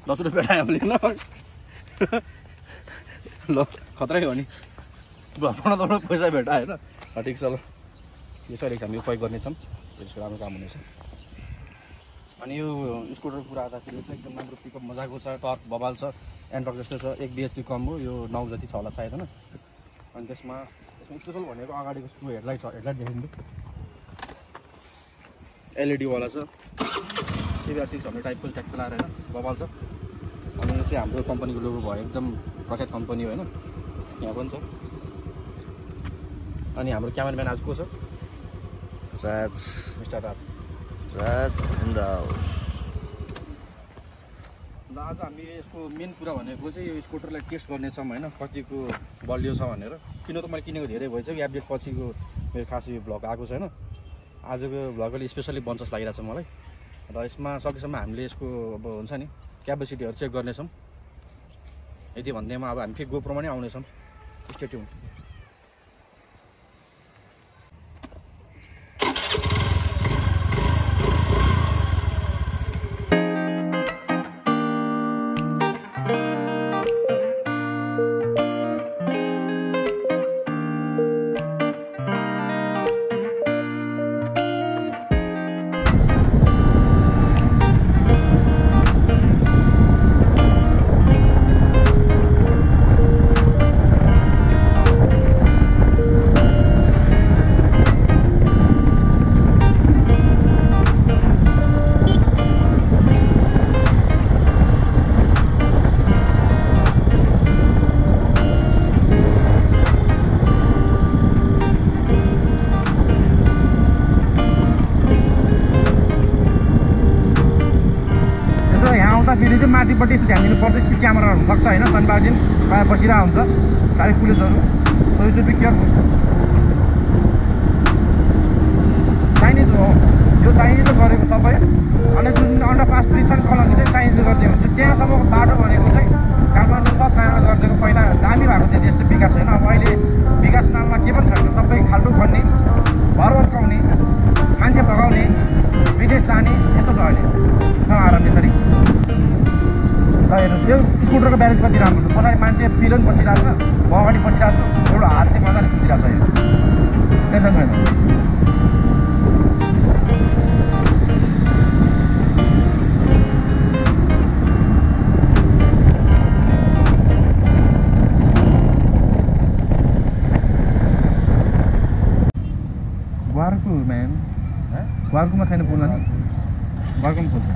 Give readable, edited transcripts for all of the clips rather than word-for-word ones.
10 रुपियाँ भेटायो भने ल ल खतरै हो नि भन्न पैसा भेटायो होइन ठिक छ ल यसरी हामी उपयोग गर्नेछौँ त्यसको राम्रो काम हुनेछ अनि यो स्कुटर कुरा आउँदाखेरि चाहिँ एकदम राम्रो पिकअप मजाको छ टर्क बबाल छ एन्टर्क जस्तो छ 1 bhp कम हो यो 9 जति छ होला सायद होइन अनि त्यसमा स्पेसल भनेको अगाडिको स्क्रू हेडलाइट छ हेडलाइट देखिन्छ LED वाला छ CBR 600 टाइपको ट्याक्टर लाएर होइन बबाल छ अनि यो चाहिँ हाम्रो कम्पनीको लोगो भयो एकदम प्रख्यात कम्पनी हो होइन यहाँ पनि छ अनि हाम्रो क्यामेराम्यान आज को छ Raj mister Raj in the house ल आज हामी यसको मेन कुरा भनेको चाहिँ यो स्कुटरलाई टेस्ट गर्नेछौँ होइन कतिको बलियो छ भनेर किन त मैले किनेको धेरै भइसक्यो अपडेट पछिको मेरो खास यो भ्लग आएको छैन आजको भ्लग अलि स्पेसली बन्छ जस्तो लागिरहेको छ मलाई र यसमा सकेसम्म हामीले यसको अब हुन्छ नि क्यापेसिटीहरू चेक गर्नेछौँ यदि भन्दैमा अब हामी फेरि गोप्रोमा नै आउनेछौँ स्टे ट्युन फेरि चाहिँ माथिपट्टि ध्यान दिनुपर्छ स्पिड क्यामेरा हुनसक्छ होइन सनबाजिन प्रायः बसिरहेको हुन्छ ट्राफिक पुलिसहरू so you be careful Chinese हो यो चाइनिज गरेको सबै अनि जुन अन्डरपास ब्रिज छन् कलङ्गी चाहिँ चाइनिज गरिदिएको हुन्छ त्यहाँसम्मको बाटो भनेको चाहिँ काठमाडौँ सब काँडा गरिदिएको पहिला दामी भएको थियो त्यस्तो विकास छैन अब अहिले विकास नाममा के पनि छैन सबै खाल्टो खन्ने घर भत्काउने मान्छे भगाउने विदेश जाने यस्तो छ अहिले आराम त्यसरी हेर्नु त्यो स्कुटरको ब्यालेन्स कति राम्रो छ पछाडि मान्छे पिलो पनि बसिरहेको छ म अगाडि बसिरहेको छु एउटा हात चाहिँ मजाले कुदिरहेको छ टेन्सन छैन वारको म्यान वारकोमा छैन पुग्ला नि वारकोमा पुग्छ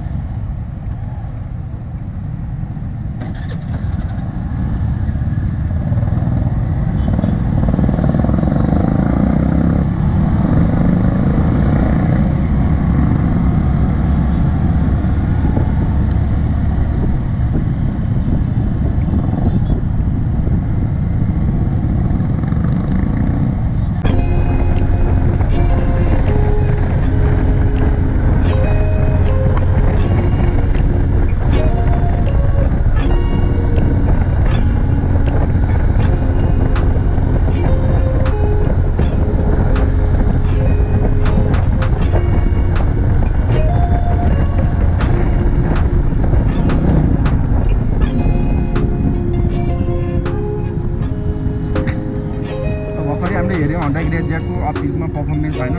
अफिसमा पर्फर्मेन्स होइन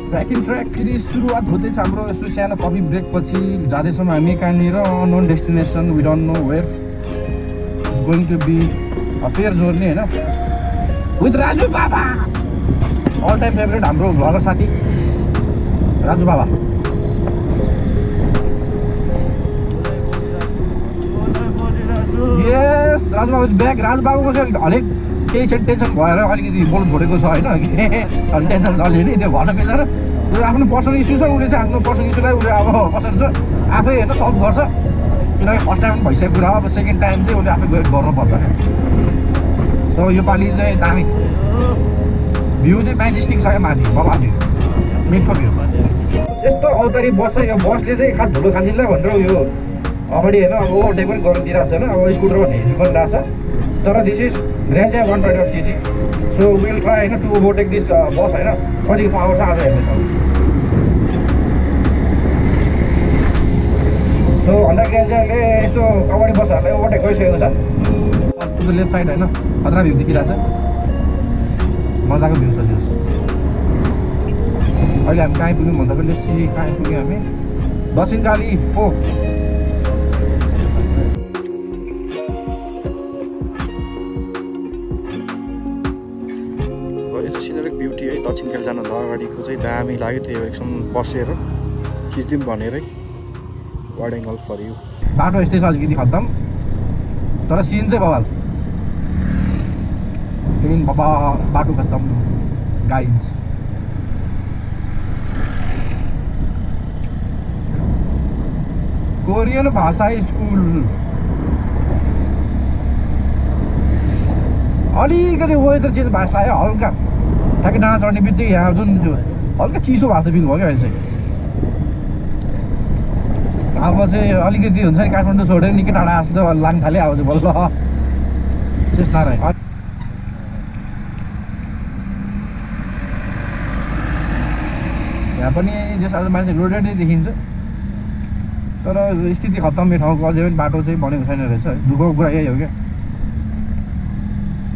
ट्र्याक इन ट्र्याक फेरि सुरुवात हुँदैछ हाम्रो यस्तो सानो कफी ब्रेक पछि जाँदैछौँ हामी कहाँनिर unknown destination we don't know where it's going to be a fair journey होइन with Raju Baba all time favourite हाम्रो भ्लगर साथी राजु बाबा यस राजु बाबा इज ब्याक राजु बाबाको चाहिँ हरेक केही टेन्सन भएर अलिकति बोल्नु छोडेको छ होइन अलि टेन्सन चल्यो नि त्यो भन्न मिल्दैन आफ्नो पर्सनल इस्यु छ उसले चाहिँ आफ्नो पर्सनल इस्युलाई उसले अब कसरी छ आफै होइन सल्भ गर्छ किनकि फर्स्ट टाइम भइसकेको कुरा हो अब सेकेन्ड टाइम चाहिँ उसले आफै वेट गर्नुपर्छ सो योपालि चाहिँ दामी भ्यू चाहिँ म्याजेस्टिक छ क्या माथि बाबा भ्यू मिटको भ्यू यस्तो अवतारी बस छ यो बसले चाहिँ खास धुलो खाँदिनलाई भनेर यो अगाडि होइन अब ओभरटेक पनि गर्न दिइरहेको छैन अब स्कुटरमा हेर्नु पनि रहेछ तर this is range 120cc so will try होइन टु ओभरटेक दिस बस होइन कतिको पावर छ आज हेर्नेछौँ सो हन्डा ग्रेजुएटले यस्तो अगाडि बसहरूलाई ओभरटेक गरिसकेको छ। टु द लेफ्ट साइड होइन खतरा भ्यू देखिरहेको छ, मजाको भ्यू छ त्यो। अहिले हामी कहाँ आइपुग्यौँ भन्दा पनि लेसी कहाँ आइपुग्यौँ हामी दक्षिणकाली पोक। यो सिनेरिक ब्युटी है दक्षिणकाली जानुभन्दा अगाडिको चाहिँ दामी लाग्यो, त्यो एकछिन बसेर खिचिदिउँ भनेर है। Wide angle for you. बाटो यस्तै छ अलिकति खत्तम, तर सिन चाहिँ बवाल। बाबा बाटो खत्तम गाइज। कोरियन भाषा स्कुल अलिकति वेदर चेन्ज भएको लाग्यो हल्का, ठ्याक्कै डाँडा चढ्ने बित्तिकै यहाँ जुन त्यो हल्का चिसो भएको फिल भयो क्या अहिले चाहिँ। अब चाहिँ अलिकति हुन्छ नि काठमाडौँ छोडेर निकै टाढा आएको लाग्न थाल्यो अब चाहिँ बल्ल शेष नारायण। यहाँ पनि जस आज मान्छे लोडेडै देखिन्छ, तर स्थिति खत्तम यो ठाउँको अझै पनि बाटो चाहिँ बनेको छैन रहेछ। दुःखको कुरा यही हो क्या,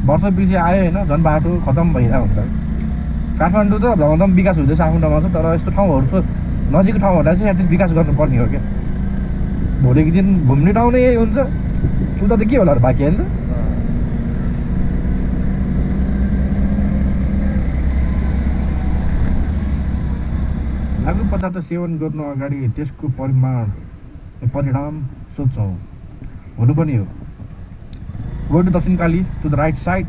वर्षपछि आयो होइन झन् बाटो खत्तम भइरहेको हुन्छ। काठमाडौँ त धमधम विकास हुँदैछ आफ्नो ठाउँमा छ, तर यस्तो ठाउँहरू त नजिकको ठाउँहरूलाई चाहिँ एटलिस्ट विकास गर्नुपर्ने हो क्या। भोलिको दिन घुम्ने ठाउँ नै यही हुन्छ, उता त के होला बाँकी होइन। लागु पदार्थ सेवन गर्नु अगाडि त्यसको परिणाम सोच्छौँ हुनु पनि हो। Go to Dakshinkali to the right side.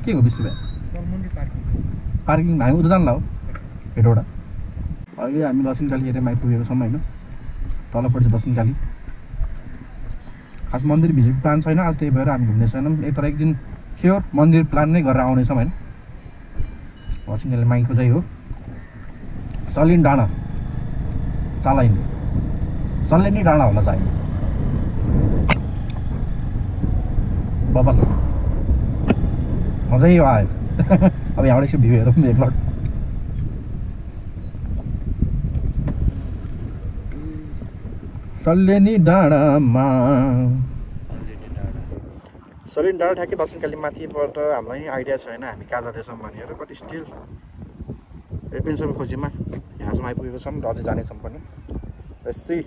के हो 20 रुपियाँ पार्किङ? हामी उता जानु हो हेटौँडा। अहिले हामी दक्षिणकाली एरियामा आइपुगेको छौँ होइन, तलपट्टि दक्षिणकाली। खास मन्दिर भिजिट प्लान छैन आज, त्यही भएर हामी घुम्ने छैनौँ। तर एक दिन स्योर मन्दिर प्लान नै गरेर आउनेछौँ होइन। दक्षिणकाली माइको चाहिँ हो सलिन डाँडा, सल्लेनी डाँडा होला चाहिँ बाबा मजै आयो। अब यहाँबाट एकछिन भ्यू हेरौँ एकलट। सल्लेनी डाँडामा सलिन डाँडा ठ्याक्कै दक्षिणकाली माथिबाट हामीलाई आइडिया छैन हामी कहाँ जाँदैछौँ भनेर, बट स्टिल एडभेन्चर खोजीमा यहाँसम्म आइपुगेको छौँ र अझै जानेछौँ पनि। सी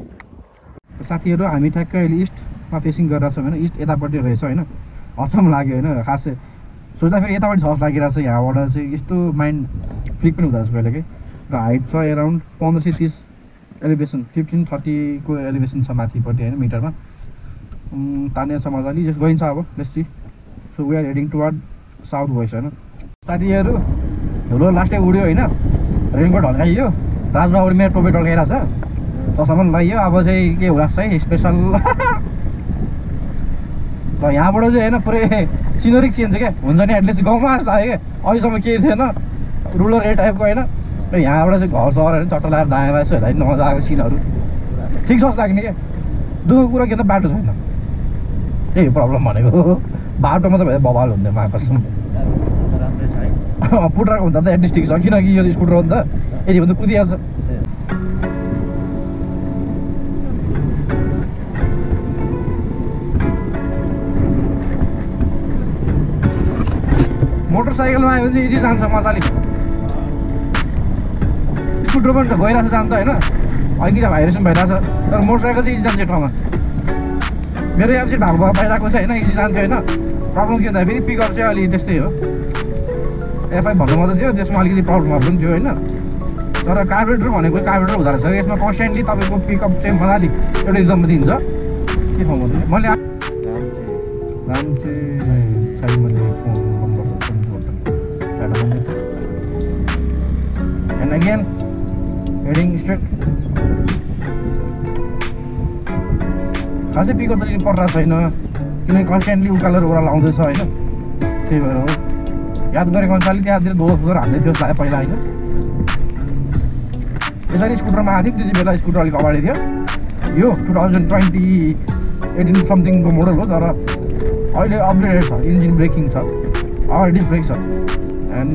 साथीहरू हामी ठ्याक्कै अहिले इस्टमा फेसिङ गरिरहेको छौँ होइन। इस्ट यतापट्टि रहेछ होइन, अचम्म लाग्यो होइन। खास सोच्दा फेरि यतापट्टि छ जस्तो लागिरहेको छ। यहाँबाट चाहिँ यस्तो माइन्ड फ्लिक पनि हुँदो रहेछ कहिलेकै। र हाइट छ एराउन्ड 1530 एलिभेसन, 1530 को एलिभेसन छ माथिपट्टि होइन मिटरमा। तानेर छ मजाले, जस गइन्छ अब let's see. So we are heading toward south west होइन। साथीहरू धुलो लास्टै उड्यो होइन, रेनकोट हल्काइयो, राजबाबुले मेरो टोपी टल्काइरहेको छ, तसम्म लगाइयो। अब चाहिँ के होला चाहिँ स्पेसल ल यहाँबाट चाहिँ होइन पुरै सिनरिक चेन्ज क्या हुन्छ नि। एटलिस्ट गाउँमा जस्तो लाग्यो क्या, अहिलेसम्म केही थिएन रुरल एरिया टाइपको होइन। र यहाँबाट चाहिँ घर सहर होइन चट्टा लगाएर दायाँ बायाँ यसो हेर्दा मजा आएको सिनहरू ठिक छ जस्तो लाग्ने क्या। दुःखको कुरा के त बाटो छैन, त्यही प्रब्लम भनेको। बाटोमा त भए बवाल हुन्थ्यो महाकसम। पुट्राको हुँदा त एटलिस्ट ठिक छ, किनकि यो स्कुटर हो नि त, यति भन्दा कुदिहाल्छ। मोटरसाइकलमा आयो भने चाहिँ इजी जान्छ मजाले। स्कुटर पनि त गइरहेको छ जान्छ होइन, अघि त भाइरेसन भइरहेछ, तर मोटरसाइकल चाहिँ इजी जान्छ यो ठाउँमा। मेरो यहाँ चाहिँ ढाल पाइरहेको छ होइन, इजी जान्थ्यो होइन। प्रब्लम के भन्दा फेरि पिकअप चाहिँ अलिक त्यस्तै हो। एफआई भन्नु मात्रै थियो, त्यसमा अलिकति प्रब्लमहरू पनि थियो होइन। तर कार्बोरेटर भनेको कार्बोरेटर हुँदो रहेछ यसमा, कन्सटेन्टली तपाईँको पिकअप चाहिँ मजाले एउटा रिदममा दिन्छ। के ठाउँ भन्नु मैले नाम चाहिँ छैन, मैले phone number and again heading straight. खासै पिकअप त लिनु परिरहेको छैन, किनकि कन्सटेन्टली उकालेर ओह्रालो आउँदैछ होइन, त्यही भएर हो। याद गरेको अनुसारले त्यहाँतिर दोहोर हान्दै थियो जस्तो पहिला होइन। यसरी स्कुटरमा आएको थियो, त्यति बेला स्कुटर अलिक अगाडि थियो। यो 2018 समथिङको मोडल हो, तर अहिले अपग्रेडेड छ, इन्जिन ब्रेकिङ छ। अगाडि डिस्क ब्रेक छ एन्ड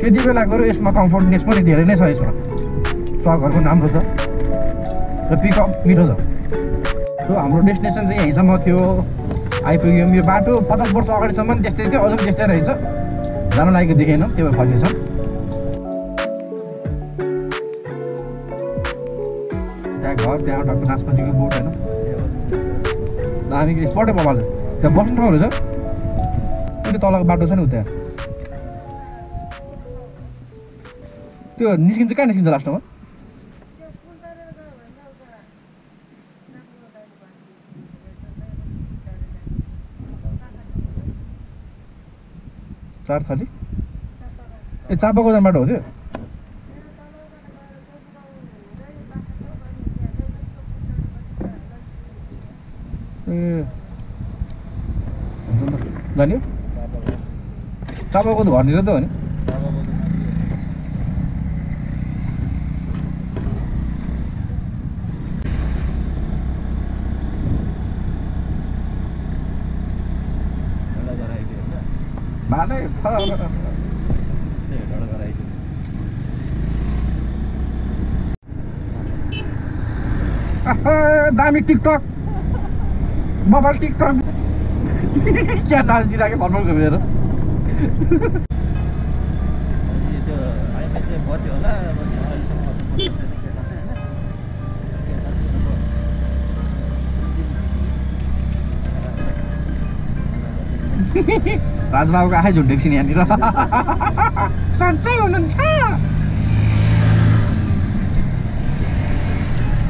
त्यति बेलाको र यसमा कम्फोर्टनेस पनि धेरै नै छ यसमा सकहरूको राम्रो छ र पिकअप मिठो छ सो हाम्रो डेस्टिनेसन चाहिँ यहीँसम्म थियो आइपुग्यौँ यो बाटो 50 वर्ष अगाडिसम्म त्यस्तै थियो अझ त्यस्तै रहेछ जान लागेको देखेन त्यो भएर फर्केछौँ त्यहाँ घर त्यहाँ टक्क नासपतिको बोट होइन दामी स्पटै बबाल त्यहाँ बस्ने ठाउँहरू छ त्यो तलको बाटो छ नि उता त्यो निस्किन्छ कहाँ निस्किन्छ लास्टमा चार थाली ए चापाको बाटो हो त्यो ए जाने चापाको त घरनिर त हो नि दामी टिकटक मोबाइल टिकटक क्या नाचिदिरहेको भर्मर घुमेर राजबाबुको आँखै झुन्डेको छ नि यहाँनिर सन्चै हुनुहुन्छ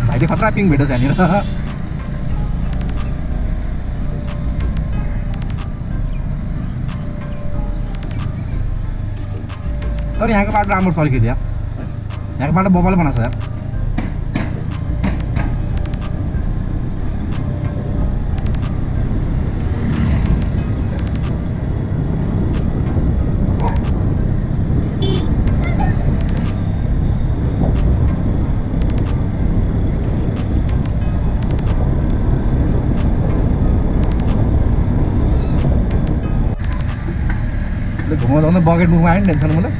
भाइले खतरा पिङ भेटेछ यहाँनिर तर यहाँको बाटो राम्रो छ अलिकति यार यहाँको बाटो बबाल बनाएको छ यार घुमाउँदा बकेट बुकमा आयो नि टेन्सन मलाई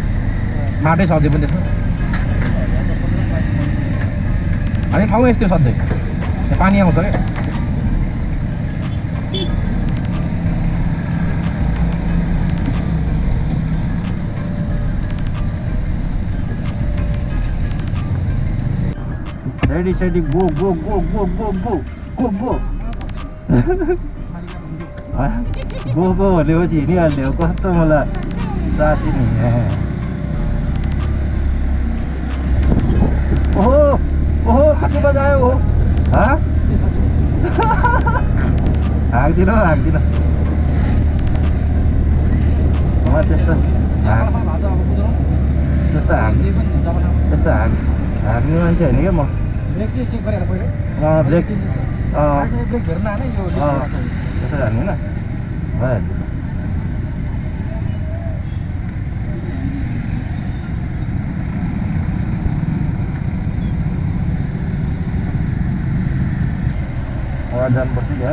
माटै सधैँ पनि त्यसमा हामी ठाउँ यस्तै सधैँ त्यहाँ पानी आउँछ क्या ready steady go go go go go go go go go go भनेपछि हिँडिहाल्ने हो कस्तो मलाई साथी नि ओहो ओहो कति बजायो हो हाँक्दिन हाँक्दिन त्यस्तो हाँक्ने मान्छे होइन क्या म ब्रेक त्यसो हाल्ने होइन भइहाल्छ जानुपर्छ क्या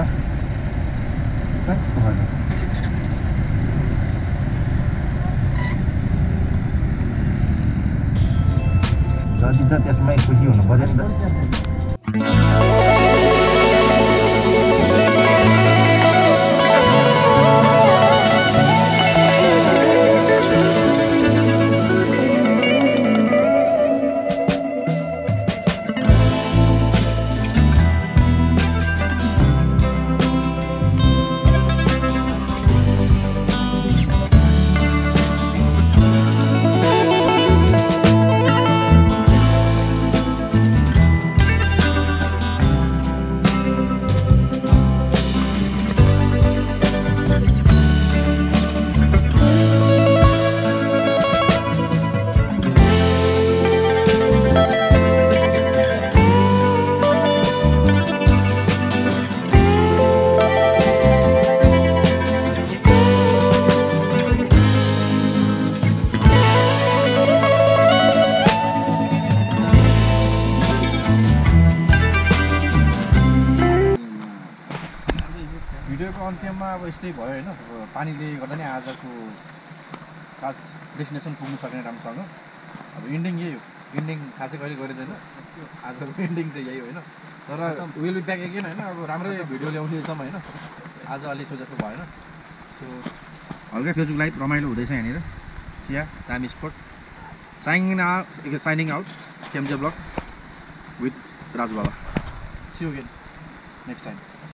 जति छ त्यसमै खुसी हुनु पर्यो नि त भिडियोको अन्त्यमा अब यस्तै भयो होइन पानीले गर्दा नि आजको खास डेस्टिनेसन पुग्नु सक्ने राम्रोसँग अब इन्डिङ यही हो इन्डिङ खासै कहिले गरिँदैन आजको इन्डिङ चाहिँ यही होइन तर विल बी ब्याक एगेन होइन अब राम्रै भिडियो ल्याउने छौँ होइन आज अलिक जस्तो भएन सो हल्का फेसबुक लाइभ रमाइलो हुँदैछ यहाँनिर चिया दामी spot signing out KMJ blog with Raju Baba see you again next time